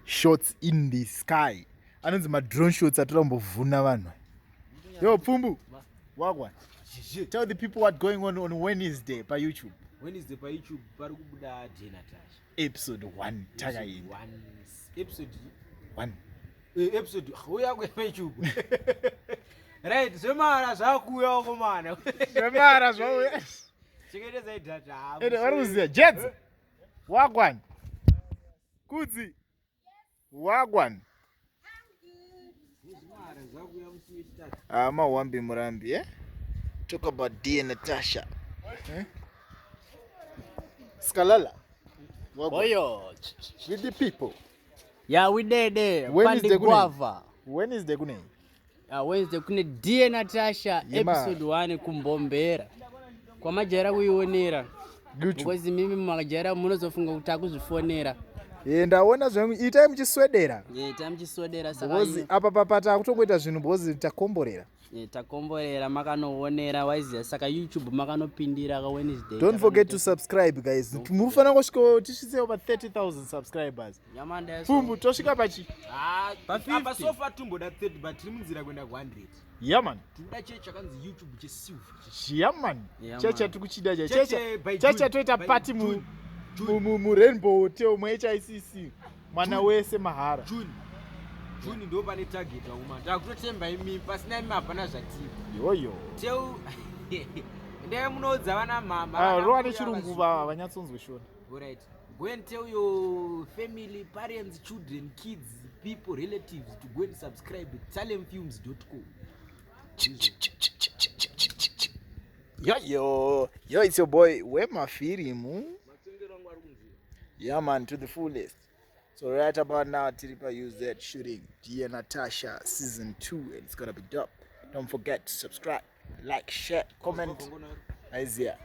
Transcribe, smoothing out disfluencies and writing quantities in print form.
shots in the sky. Anonzi ma drone shots atombovhuna vanhu. Yo Pfumbu. Wagwan. Tell the people what's going on Wednesday by YouTube. Wednesday by YouTube parikubuda Natasha. Episode 1 takayi. Episode 1. Episode uya kwa YouTube. Right, zvemara zvakuya komana. Zvemara zvauya. Cheketedza data. Ende varikuziya Jedza. Wagwan. Kudzi. Wagwan. Wambi Murambi, eh? Talk about dear Natasha. Eh? Scala. Boyo. With the people. Yeah, we there. Wednesday guava. Wednesday kune. Wednesday kune dear Natasha episode 1 kumbombera. Kwa majera kuionera. Because mimi majera munozofunga kuti akuzvifonera. Ndaona zvangu itai muchiswedera. Itai muchiswedera saka bozi apa papata kutongoita zvinhu bozi takomborera. Takomborera makanoonera waiziya saka YouTube makanopindira ka Wednesday. Don't forget to subscribe guys. Mufana kusvika tisvitse over 30,000 subscribers. Yamanda Pfumbu tosvika pachi. Apa so far tumboda 30 but timunzira kwenda ku 100. Yeah man. Tinoda checha kanzi YouTube chesilver. Yeah man. Checha tikuchida checha toita party mu Rainbow Hotel mu HICC. Mwana wese mahara. June ndo pane target wanguma. Takutotemba imi pasina imi hapana zvativi. Yoyo. Teu ndiye munodza vana mama. Rowa nechirungu vanyatsonzwe shona. Alright. Go and tell your family, parents, children, kids, people, relatives to go and subscribe to talemfilms.com. Yo, it's your boy Wema Firimu. Yeah man, to the fullest. So right about now, Tiripa use that shooting Dear Natasha season 2, and it's gonna be dope. Don't forget to subscribe, like, share, comment. Nice, yeah.